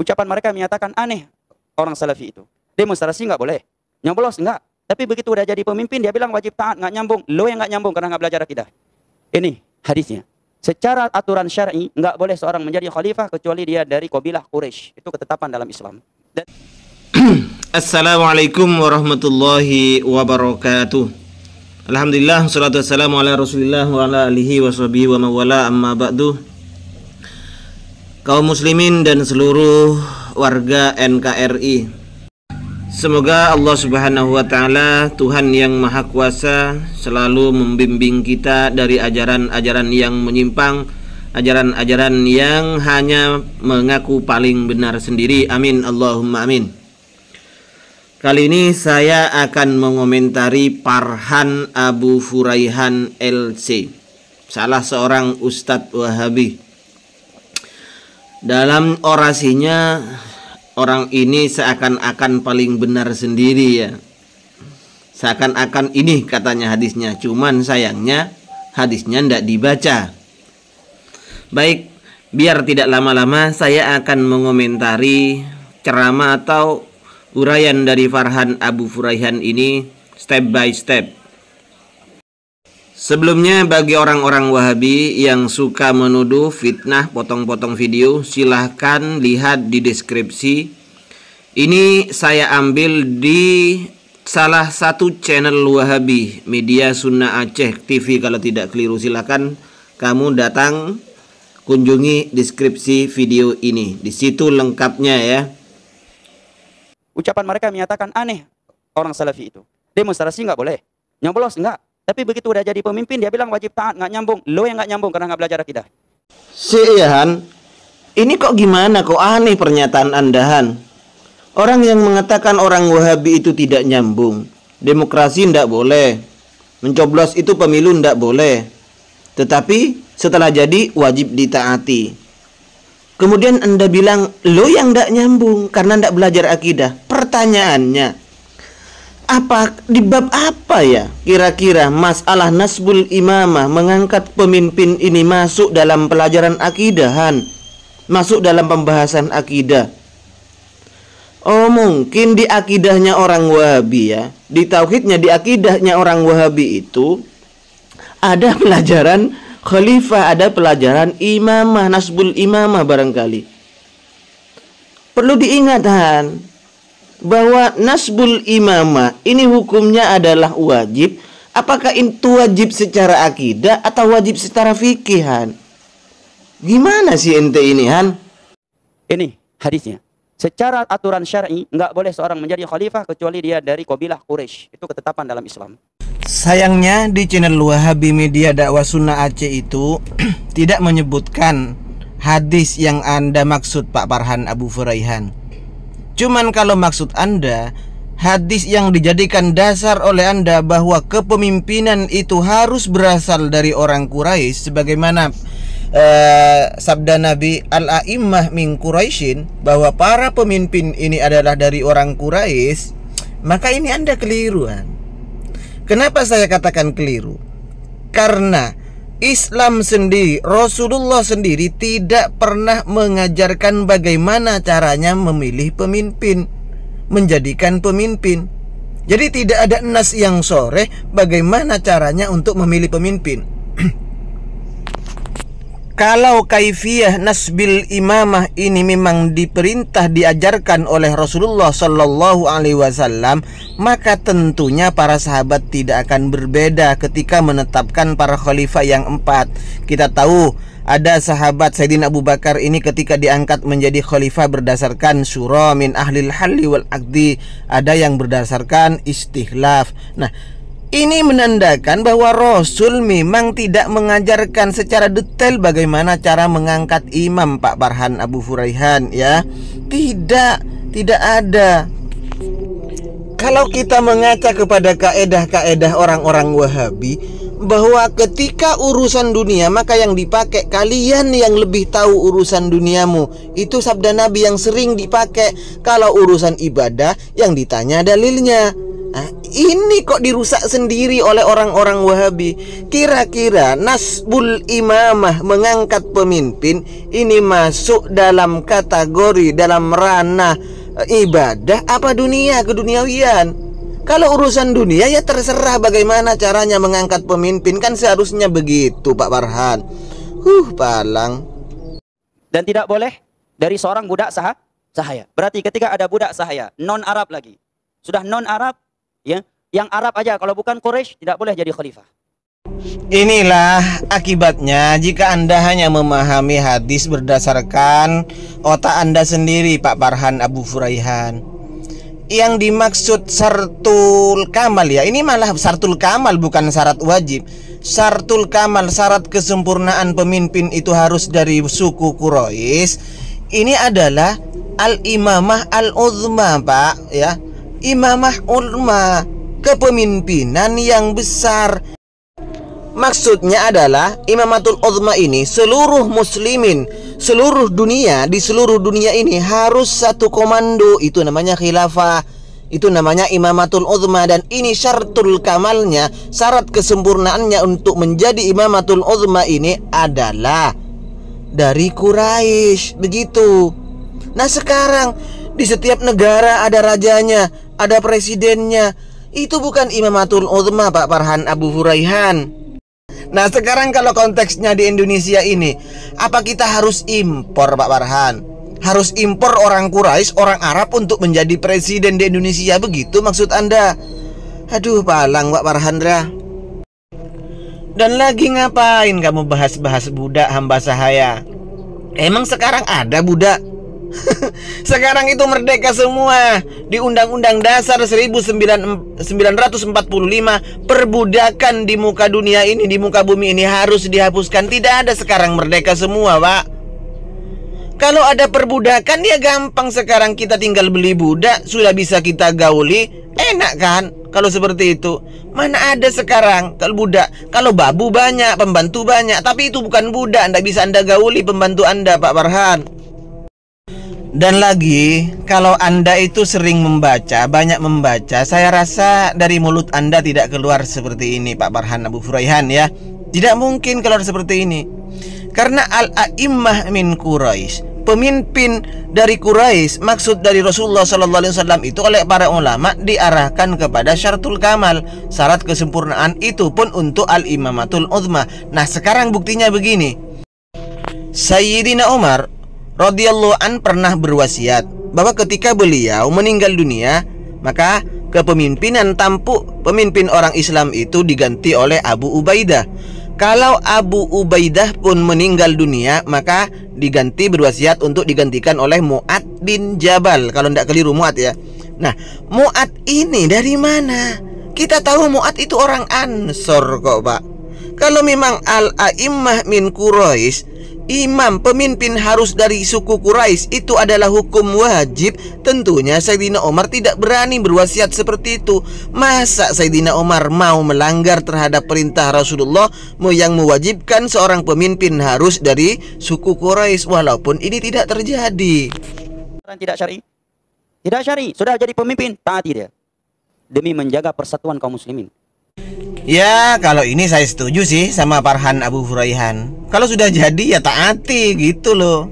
Ucapan mereka menyatakan aneh orang Salafi itu. Demonstrasi nggak boleh, nyoblos nggak. Tapi begitu udah jadi pemimpin dia bilang wajib taat, nggak nyambung. Lo yang nggak nyambung karena nggak belajar akidah. Ini hadisnya. Secara aturan syar'i nggak boleh seorang menjadi khalifah kecuali dia dari kabilah Quraisy. Itu ketetapan dalam Islam. Assalamualaikum warahmatullahi wabarakatuh. Alhamdulillah, salatu wassalamu ala Rasulillah wa ala alihi wa sahbihi wa mawala, amma ba'du. Kaum muslimin dan seluruh warga NKRI, semoga Allah Subhanahu wa taala, Tuhan yang Maha Kuasa, selalu membimbing kita dari ajaran-ajaran yang menyimpang, ajaran-ajaran yang hanya mengaku paling benar sendiri. Amin Allahumma amin. Kali ini saya akan mengomentari Farhan Abu Furaihan LC, salah seorang Ustadz Wahabi. Dalam orasinya, orang ini seakan-akan paling benar sendiri ya. Seakan-akan ini katanya hadisnya, cuman sayangnya hadisnya tidak dibaca. Baik, biar tidak lama-lama saya akan mengomentari ceramah atau uraian dari Farhan Abu Furaihan ini step by step. Sebelumnya, bagi orang-orang Wahabi yang suka menuduh, fitnah, potong-potong video, silahkan lihat di deskripsi. Ini saya ambil di salah satu channel Wahabi, Media Sunnah Aceh TV kalau tidak keliru. Silahkan kamu datang kunjungi deskripsi video ini. Di situ lengkapnya ya. Ucapan mereka menyatakan aneh orang Salafi itu. Demonstrasi nggak boleh, nyoblos nggak. Tapi begitu udah jadi pemimpin dia bilang wajib taat, nggak nyambung. Lo yang nggak nyambung karena nggak belajar akidah. Han, ini kok gimana, kok aneh pernyataan Anda, Han? Orang yang mengatakan orang Wahabi itu tidak nyambung, demokrasi ndak boleh, mencoblos itu pemilu ndak boleh, tetapi setelah jadi wajib ditaati. Kemudian Anda bilang lo yang ndak nyambung karena ndak belajar akidah. Pertanyaannya, apa di bab apa ya kira-kira masalah nasbul imamah, mengangkat pemimpin ini masuk dalam pelajaran akidahan, masuk dalam pembahasan akidah? Oh, mungkin di akidahnya orang Wahabi ya, di tauhidnya, di akidahnya orang Wahabi itu ada pelajaran khalifah, ada pelajaran imamah, nasbul imamah barangkali. Perlu diingat, Han, bahwa nasbul imamah ini hukumnya adalah wajib. Apakah itu wajib secara akidah atau wajib secara fikih, Han? Gimana sih ente ini, Han? Ini hadisnya. Secara aturan syar'i nggak boleh seorang menjadi khalifah kecuali dia dari kabilah Quraisy. Itu ketetapan dalam Islam. Sayangnya di channel Wahabi Media Dakwah Sunnah Aceh itu tidak menyebutkan hadis yang Anda maksud, Pak Farhan Abu Furaihan. Cuman kalau maksud Anda hadis yang dijadikan dasar oleh Anda bahwa kepemimpinan itu harus berasal dari orang Quraisy, sebagaimana sabda Nabi al-a'immah min Quraisyin, bahwa para pemimpin ini adalah dari orang Quraisy, maka ini Anda keliruan. Kenapa saya katakan keliru? Karena Islam sendiri, Rasulullah sendiri tidak pernah mengajarkan bagaimana caranya memilih pemimpin, menjadikan pemimpin. Jadi tidak ada nas yang sharih bagaimana caranya untuk memilih pemimpin. Kalau kaifiyah nasbil imamah ini memang diperintah, diajarkan oleh Rasulullah Sallallahu Alaihi Wasallam, maka tentunya para sahabat tidak akan berbeda ketika menetapkan para khalifah yang 4. Kita tahu ada sahabat Sayyidina Abu Bakar ini ketika diangkat menjadi khalifah berdasarkan syura min ahlil halli wal aqdi, ada yang berdasarkan istikhlaf. Nah, ini menandakan bahwa Rasul memang tidak mengajarkan secara detail bagaimana cara mengangkat imam, Pak Farhan Abu Furaihan ya. Tidak ada. Kalau kita mengaca kepada kaedah-kaedah orang-orang Wahabi, bahwa ketika urusan dunia maka yang dipakai kalian yang lebih tahu urusan duniamu. Itu sabda Nabi yang sering dipakai. Kalau urusan ibadah yang ditanya dalilnya. Nah, ini kok dirusak sendiri oleh orang-orang Wahabi. Kira-kira nasbul imamah, mengangkat pemimpin, ini masuk dalam kategori, dalam ranah ibadah apa dunia, keduniawian? Kalau urusan dunia ya terserah bagaimana caranya mengangkat pemimpin, kan seharusnya begitu Pak Farhan. Palang. Dan tidak boleh dari seorang budak sahaya. Berarti ketika ada budak sahaya, non Arab lagi, sudah non Arab, ya, yang Arab aja, kalau bukan Quraisy tidak boleh jadi khalifah. Inilah akibatnya jika Anda hanya memahami hadis berdasarkan otak Anda sendiri, Pak Farhan Abu Furaihan. Yang dimaksud syartul kamal, ya, ini malah syartul kamal bukan syarat wajib. Syartul kamal, syarat kesempurnaan pemimpin itu harus dari suku Quraisy. Ini adalah al-imamah al-uzma, Pak, ya. Imamah ulma, kepemimpinan yang besar. Maksudnya adalah imamatul uzma ini seluruh muslimin, seluruh dunia, di seluruh dunia ini harus satu komando. Itu namanya khilafah, itu namanya imamatul uzma. Dan ini syartul kamalnya, syarat kesempurnaannya untuk menjadi imamatul uzma ini adalah dari Quraisy. Begitu. Nah sekarang di setiap negara ada rajanya, ada presidennya. Itu bukan imamatul uzma, Pak Farhan Abu Furaihan. Nah sekarang kalau konteksnya di Indonesia ini, apa kita harus impor, Pak Farhan? Harus impor orang Quraisy, orang Arab untuk menjadi presiden di Indonesia, begitu maksud Anda? Aduh palang Pak Farhan dah. Dan lagi ngapain kamu bahas-bahas budak hamba sahaya? Emang sekarang ada budak? Sekarang itu merdeka semua. Di Undang-Undang Dasar 1945, perbudakan di muka dunia ini, di muka bumi ini harus dihapuskan. Tidak ada sekarang, merdeka semua, Pak. Kalau ada perbudakan ya gampang, sekarang kita tinggal beli budak, sudah bisa kita gauli. Enak kan kalau seperti itu? Mana ada sekarang kalau budak. Kalau babu banyak, pembantu banyak, tapi itu bukan budak. Anda bisa Anda gauli pembantu Anda, Pak Farhan. Dan lagi, kalau Anda itu sering membaca, banyak membaca, saya rasa dari mulut Anda tidak keluar seperti ini, Pak Farhan Abu Furaihan, ya. Tidak mungkin keluar seperti ini. Karena al-a'immah min Quraisy, pemimpin dari Quraisy, maksud dari Rasulullah SAW itu oleh para ulama diarahkan kepada syaratul kamal, syarat kesempurnaan, itu pun untuk al-imamatul uzma. Nah sekarang buktinya begini. Sayyidina Umar radhiyallahu an pernah berwasiat bahwa ketika beliau meninggal dunia, maka kepemimpinan tampuk pemimpin orang Islam itu diganti oleh Abu Ubaidah. Kalau Abu Ubaidah pun meninggal dunia, maka diganti, berwasiat untuk digantikan oleh Mu'ad bin Jabal. Kalau tidak keliru Mu'ad, ya. Nah, Mu'ad ini dari mana? Kita tahu Mu'ad itu orang Ansor kok, Pak. Kalau memang al-a'immah min Quraisy, imam pemimpin harus dari suku Quraisy, itu adalah hukum wajib, tentunya Sayyidina Umar tidak berani berwasiat seperti itu. Masa Sayyidina Umar mau melanggar terhadap perintah Rasulullah yang mewajibkan seorang pemimpin harus dari suku Quraisy, walaupun ini tidak terjadi. Tidak syar'i, tidak syar'i, sudah jadi pemimpin, taati dia demi menjaga persatuan kaum muslimin. Ya, kalau ini saya setuju sih sama Farhan Abu Furaihan. Kalau sudah jadi ya taati gitu loh.